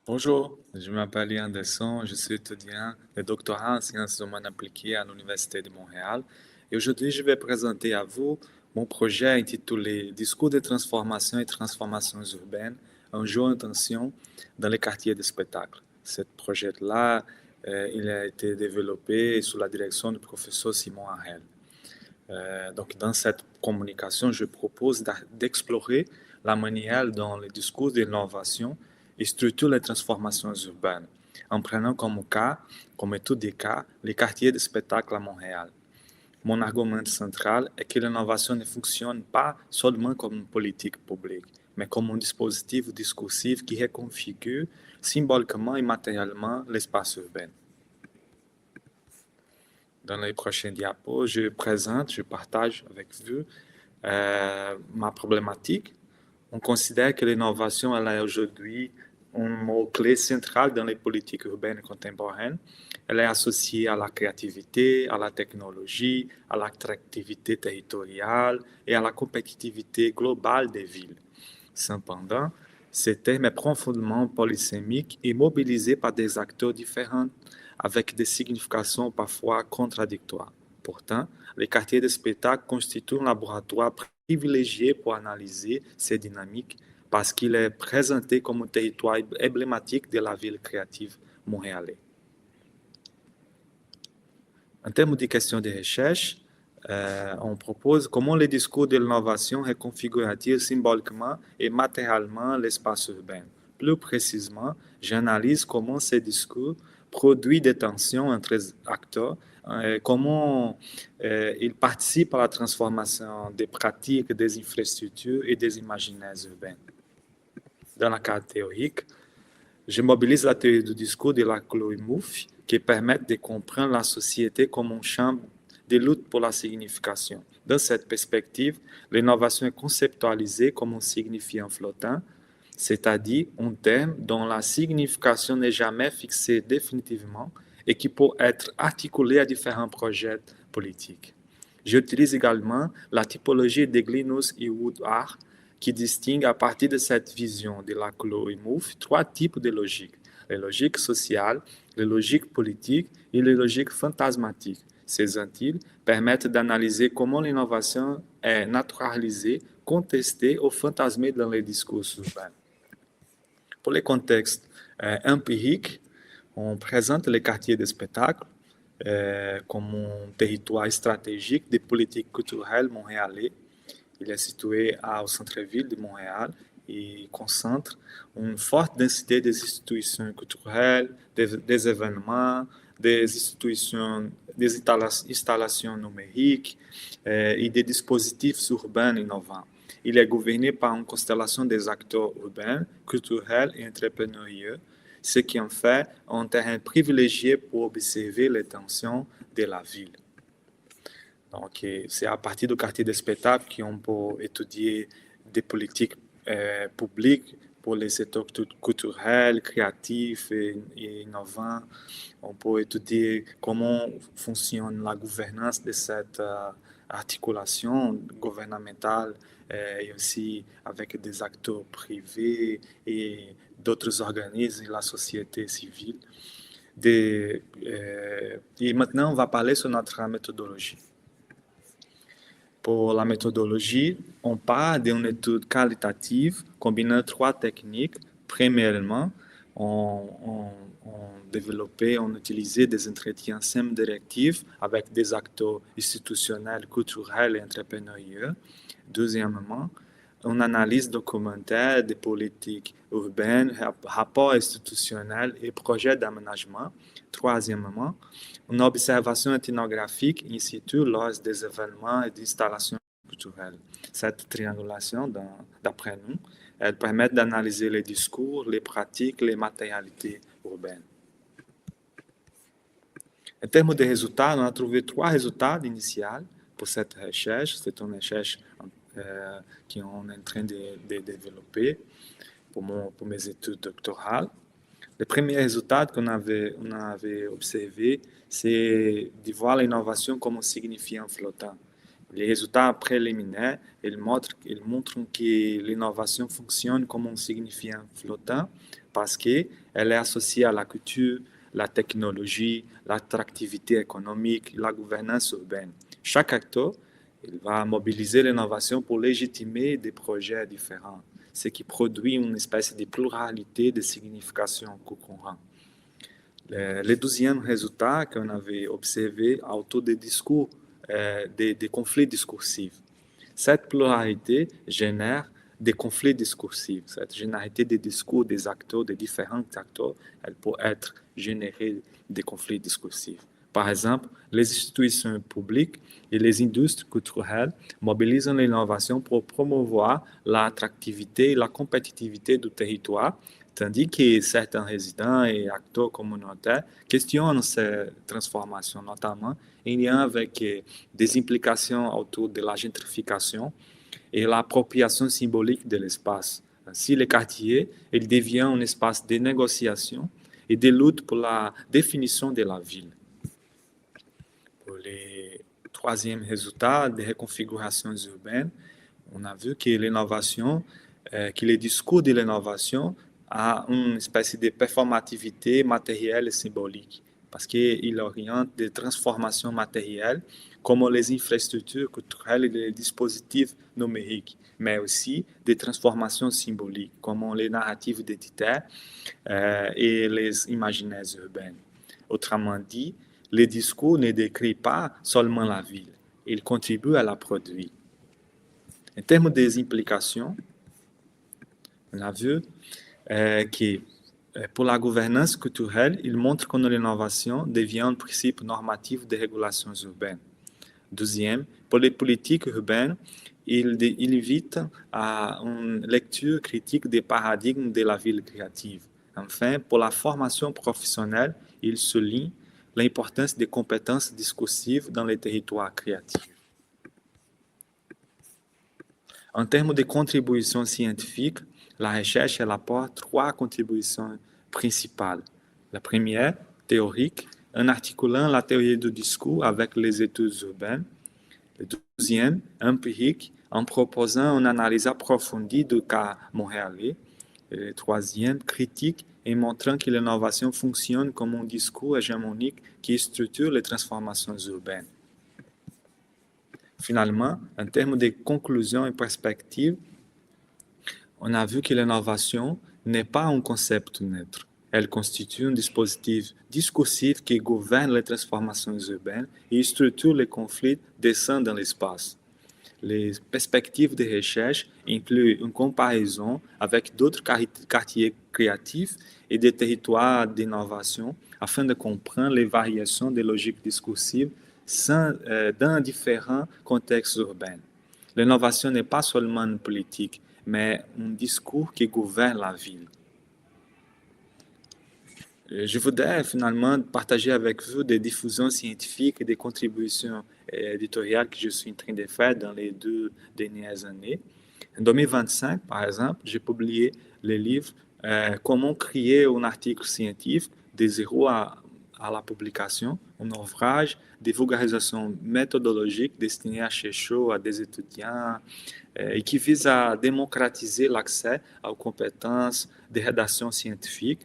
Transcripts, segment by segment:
Bonjour, je m'appelle Ian Desson, je suis étudiant de doctorat en sciences humaines appliquées à l'Université de Montréal et aujourd'hui je vais présenter à vous mon projet intitulé Discours de transformation et transformations urbaines, un jeu d'intention dans les quartiers de spectacle. Ce projet-là, il a été développé sous la direction du professeur Simon Arel. Donc, dans cette communication, je propose d'explorer la manière dont les discours d'innovation structurent les transformations urbaines, en prenant comme étude des cas, les quartiers de spectacle à Montréal. Mon argument central est que l'innovation ne fonctionne pas seulement comme une politique publique, mais comme un dispositif discursif qui reconfigure symboliquement et matériellement l'espace urbain. Dans les prochains diapos, je partage avec vous ma problématique. On considère que l'innovation elle est aujourd'hui un mot-clé central dans les politiques urbaines contemporaines. Elle est associée à la créativité, à la technologie, à l'attractivité territoriale et à la compétitivité globale des villes. Cependant, ce terme est profondément polysémique et mobilisé par des acteurs différents avec des significations parfois contradictoires. Pourtant, les quartiers de spectacle constituent un laboratoire privilégié pour analyser ces dynamiques parce qu'il est présenté comme un territoire emblématique de la ville créative montréalaise. En termes de questions de recherche, on propose comment les discours de l'innovation reconfigurent-ils symboliquement et matériellement l'espace urbain. Plus précisément, j'analyse comment ces discours produisent des tensions entre les acteurs, comment ils participent à la transformation des pratiques, des infrastructures et des imaginaires urbains. Dans la carte théorique, je mobilise la théorie du discours de la Chloé Mouffe qui permet de comprendre la société comme un champ de lutte pour la signification. Dans cette perspective, l'innovation est conceptualisée comme un signifiant flottant, c'est-à-dire un terme dont la signification n'est jamais fixée définitivement et qui peut être articulé à différents projets politiques. J'utilise également la typologie de Glinus et Woodard qui distingue à partir de cette vision de Laclos et Mouffe trois types de logiques: les logiques sociales, les logiques politiques et les logiques fantasmatiques. Ces antilles permettent d'analyser comment l'innovation est naturalisée, contestée ou fantasmée dans les discours urbains. Pour les contextes empiriques, on présente les quartiers de spectacle comme un territoire stratégique des politiques culturelles montréalais. Il est situé au centre-ville de Montréal et concentre une forte densité des institutions culturelles, des événements, des institutions, des installations numériques et des dispositifs urbains innovants. Il est gouverné par une constellation des acteurs urbains, culturels et entrepreneuriaux, ce qui en fait un terrain privilégié pour observer les tensions de la ville. Donc, c'est à partir du quartier de spectacle qu'on peut étudier des politiques publiques pour les secteurs culturels, créatifs et innovants. On peut étudier comment fonctionne la gouvernance de cette articulation gouvernementale et aussi avec des acteurs privés et d'autres organismes et la société civile. Et maintenant, on va parler sur notre méthodologie. Pour la méthodologie, on part d'une étude qualitative combinant trois techniques. Premièrement, on utilisait des entretiens semi-directifs avec des acteurs institutionnels, culturels et entrepreneuriaux. Deuxièmement, une analyse documentaire des politiques urbaines, rapports institutionnels et projets d'aménagement. Troisièmement, une observation ethnographique in situ lors des événements et d'installations culturelles. Cette triangulation, d'après nous, elle permet d'analyser les discours, les pratiques, les matérialités urbaines. En termes de résultats, on a trouvé trois résultats initiaux pour cette recherche. C'est une recherche qu'on est en train de développer pour mes études doctorales. Le premier résultat qu'on on avait observé, c'est de voir l'innovation comme un signifiant flottant. Les résultats préliminaires, ils montrent que l'innovation fonctionne comme un signifiant flottant parce qu'elle est associée à la culture, la technologie, l'attractivité économique, la gouvernance urbaine. Chaque acteur il va mobiliser l'innovation pour légitimer des projets différents, ce qui produit une espèce de pluralité de significations concurrentes. Le deuxième résultat qu'on avait observé autour des discours, des conflits discursifs. Cette pluralité génère des conflits discursifs. Cette généralité des discours des acteurs, des différents acteurs, elle peut être générée des conflits discursifs. Par exemple, les institutions publiques et les industries culturelles mobilisent l'innovation pour promouvoir l'attractivité et la compétitivité du territoire, tandis que certains résidents et acteurs communautaires questionnent ces transformations, notamment en lien avec des implications autour de la gentrification et l'appropriation symbolique de l'espace. Ainsi, le quartier il devient un espace de négociation et de lutte pour la définition de la ville. Pour les troisième résultat des reconfigurations urbaines, on a vu que l'innovation, que le discours de l'innovation a une espèce de performativité matérielle et symbolique, parce qu'il oriente des transformations matérielles comme les infrastructures culturelles et les dispositifs numériques, mais aussi des transformations symboliques comme les narratifs identitaires et les imaginaires urbains. Autrement dit, le discours ne décrit pas seulement la ville, il contribue à la produire. En termes des implications, on a vu que pour la gouvernance culturelle, il montre que l'innovation devient un principe normatif des régulations urbaines. Deuxième, pour les politiques urbaines, il invite à une lecture critique des paradigmes de la ville créative. Enfin, pour la formation professionnelle, il souligne l'importance des compétences discursives dans les territoires créatifs. En termes de contributions scientifiques, la recherche elle apporte trois contributions principales. La première, théorique, en articulant la théorie du discours avec les études urbaines. Le deuxième, empirique, en proposant une analyse approfondie du cas montréalais. Et le troisième, critique, en montrant que l'innovation fonctionne comme un discours hégémonique qui structure les transformations urbaines. Finalement, en termes de conclusions et perspectives, on a vu que l'innovation n'est pas un concept neutre. Elle constitue un dispositif discursif qui gouverne les transformations urbaines et structure les conflits descendant dans l'espace. Les perspectives de recherche incluent une comparaison avec d'autres quartiers créatifs et des territoires d'innovation afin de comprendre les variations des logiques discursives dans différents contextes urbains. L'innovation n'est pas seulement une politique, mais un discours qui gouverne la ville. Je voudrais finalement partager avec vous des diffusions scientifiques et des contributions éditoriales que je suis en train de faire dans les 2 dernières années. En 2025, par exemple, j'ai publié le livre Comment créer un article scientifique de zéro à la publication, un ouvrage de vulgarisation méthodologique destiné à chercheurs, à des étudiants, et qui vise à démocratiser l'accès aux compétences de rédaction scientifique.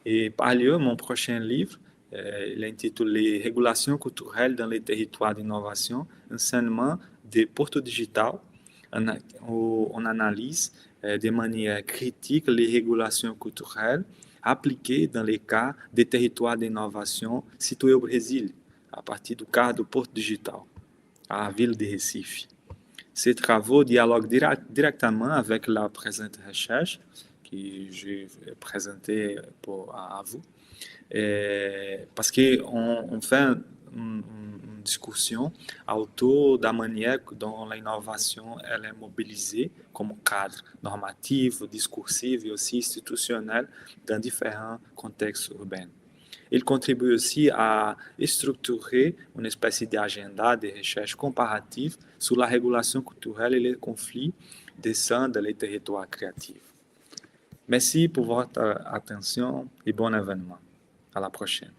Et par ailleurs, mon prochain livre, il est intitulé Régulation culturelle dans les territoires d'innovation, enseignement des portes digitales. On analyse de manière critique les régulations culturelles appliquées dans les cas des territoires d'innovation situés au Brésil, à partir du cas du porte digital, à la ville de Recife. Ces travaux dialoguent directement avec la présente recherche que j'ai présentée à vous, parce qu'on fait une discussion autour de la manière dont l'innovation elle est mobilisée comme cadre normatif, discursif et aussi institutionnel dans différents contextes urbains. Il contribue aussi à structurer une espèce d'agenda de recherche comparative sur la régulation culturelle et les conflits descendant dans les territoires créatifs. Merci pour votre attention et bon événement. À la prochaine.